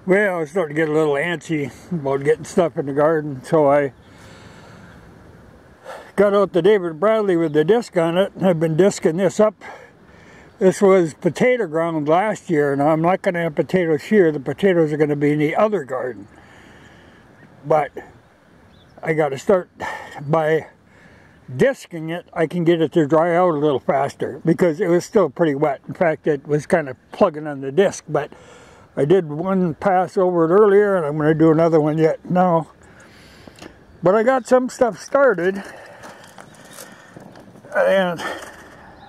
Well, I was starting to get a little antsy about getting stuff in the garden, so I got out the David Bradley with the disc on it, and I've been discing this up. This was potato ground last year, and I'm not going to have potatoes here. The potatoes are going to be in the other garden. But I got to start by disking it. I can get it to dry out a little faster because it was still pretty wet. In fact, it was kind of plugging on the disc, but I did one pass over it earlier, and I'm going to do another one yet now. But I got some stuff started, and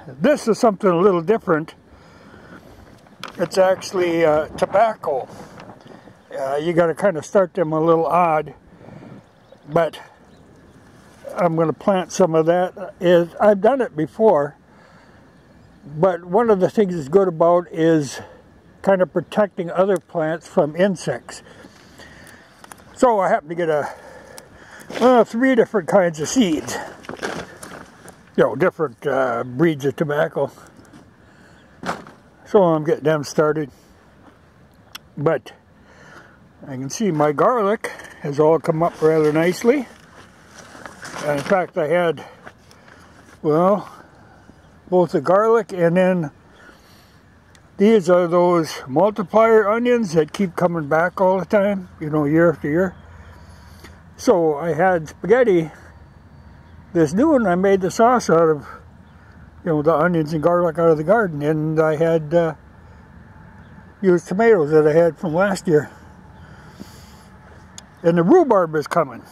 this is something a little different. It's actually tobacco. You got to kind of start them a little odd, but I'm going to plant some of that. I've done it before, but one of the things that's good about is kind of protecting other plants from insects. So I happen to get 3 different kinds of seeds. You know, different breeds of tobacco. So I'm getting them started. But I can see my garlic has all come up rather nicely. And in fact, I had, well, both the garlic and then these are those multiplier onions that keep coming back all the time, you know, year after year. So I had spaghetti this noon. I made the sauce out of, you know, the onions and garlic out of the garden, and I had used tomatoes that I had from last year. And the rhubarb is coming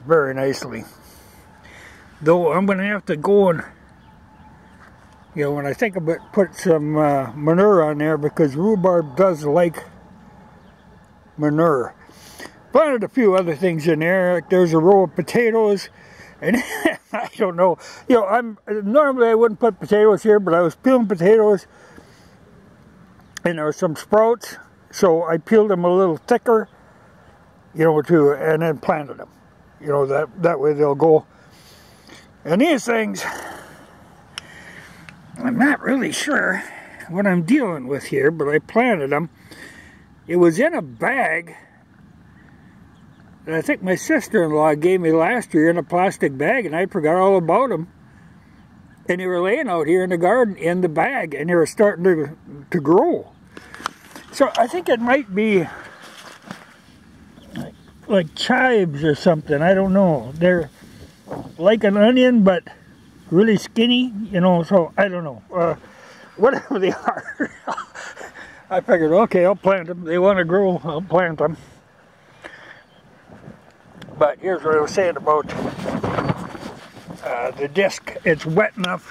very nicely. Though I'm going to have to go and, you know, when I think of it, put some manure on there, because rhubarb does like manure. Planted a few other things in there. Like there's a row of potatoes, and I don't know. You know, normally I wouldn't put potatoes here, but I was peeling potatoes, and there were some sprouts, so I peeled them a little thicker, you know, and then planted them. You know, that way they'll go. And these things, I'm not really sure what I'm dealing with here, but I planted them. It was in a bag that I think my sister-in-law gave me last year, in a plastic bag, and I forgot all about them. And they were laying out here in the garden in the bag, and they were starting to grow. So I think it might be like chives or something. I don't know. They're like an onion, but really skinny, you know, so I don't know. Whatever they are. I figured, okay, I'll plant them. They want to grow, I'll plant them. But here's what I was saying about the disc. It's wet enough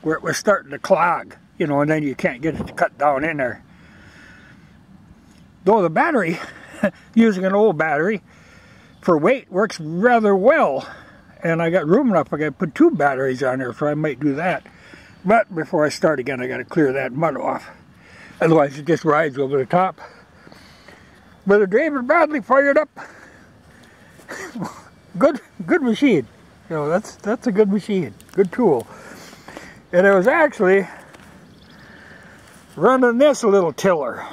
where it was starting to clog, you know, and then you can't get it to cut down in there. Though the battery, using an old battery for weight, works rather well. And I got room enough, I got to put 2 batteries on there, so I might do that. But before I start again, I got to clear that mud off. Otherwise, it just rides over the top. But the David Bradley fired up. Good machine. You know, that's a good machine, good tool. And I was actually running this little tiller.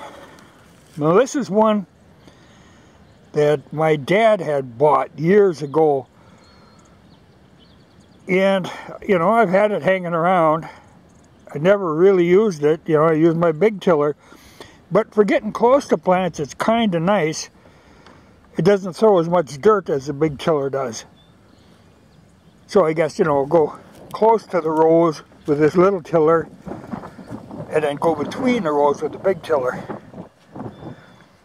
Now, this is one that my dad had bought years ago. And, you know, I've had it hanging around. I never really used it. You know, I used my big tiller. But for getting close to plants, it's kind of nice. It doesn't throw as much dirt as the big tiller does. So I guess, you know, go close to the rows with this little tiller, and then go between the rows with the big tiller.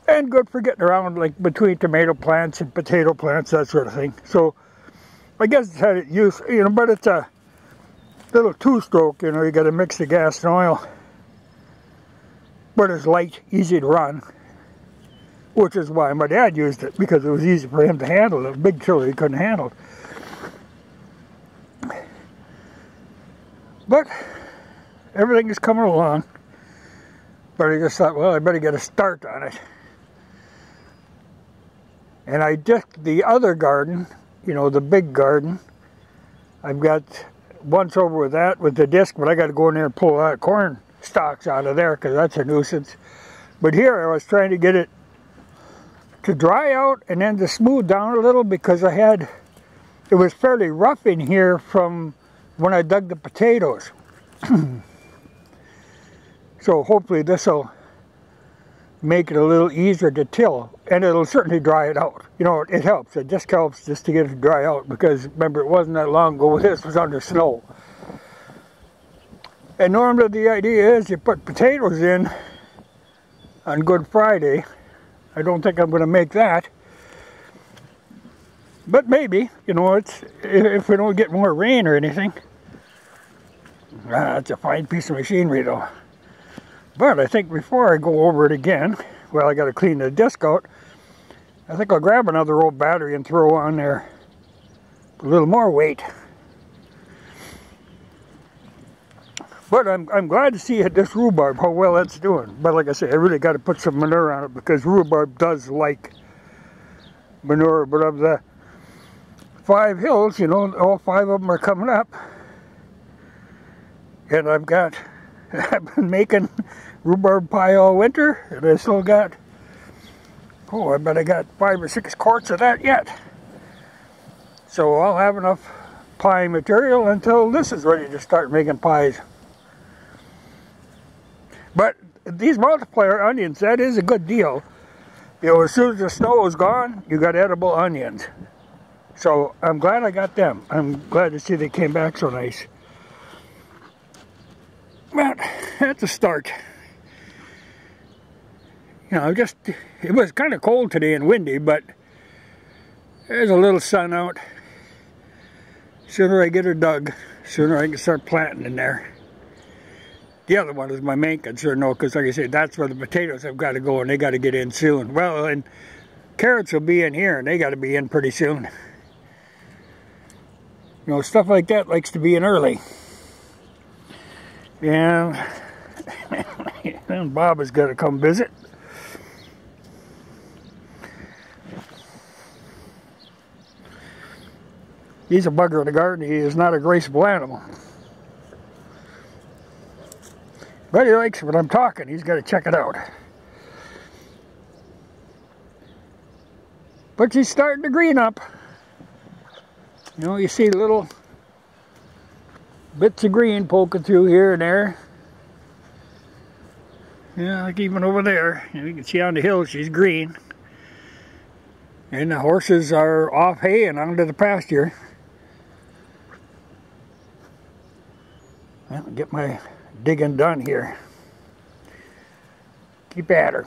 And good for getting around, like, between tomato plants and potato plants, that sort of thing. So I guess it's had it used, you know, but it's a little 2-stroke, you know, you got to mix the gas and oil. But it's light, easy to run, which is why my dad used it, because it was easy for him to handle. The big tiller he couldn't handle. But everything is coming along. But I just thought, well, I better get a start on it. And I disced the other garden, you know, the big garden. I've got once over with that with the disc, but I got to go in there and pull that corn stalks out of there because that's a nuisance. But here I was trying to get it to dry out and then to smooth down a little because it was fairly rough in here from when I dug the potatoes. So hopefully this will make it a little easier to till, and it'll certainly dry it out. You know, it helps. It just helps just to get it to dry out because remember it wasn't that long ago this was under snow. And normally the idea is you put potatoes in on Good Friday. I don't think I'm going to make that. But maybe, you know, if we don't get more rain or anything. It's a fine piece of machinery though. But I think before I go over it again, well, I got to clean the disc out. I think I'll grab another old battery and throw on there a little more weight. But I'm glad to see this rhubarb, how well it's doing. But like I say, I really got to put some manure on it because rhubarb does like manure. But of the 5 hills, you know, all 5 of them are coming up. And I've been making rhubarb pie all winter, and I still got, I bet I got 5 or 6 quarts of that yet. So I'll have enough pie material until this is ready to start making pies. But these multiplier onions, that is a good deal. You know, as soon as the snow is gone, you got edible onions. So I'm glad I got them. I'm glad to see they came back so nice. But that's a start. You know, it was kind of cold today and windy, but there's a little sun out. Sooner I get her dug, sooner I can start planting in there. The other one is my main concern, though, because like I said, that's where the potatoes have got to go, and they got to get in soon. Well, and carrots will be in here, and they got to be in pretty soon. You know, stuff like that likes to be in early. Yeah, and Bob is going to come visit. He's a bugger in the garden. He is not a graceful animal. But he likes when I'm talking. He's got to check it out. But she's starting to green up. You know, you see little bits of green poking through here and there. Yeah, like even over there. You can see on the hill she's green. And the horses are off hay and onto the pasture. Well, get my digging done here. Keep at her.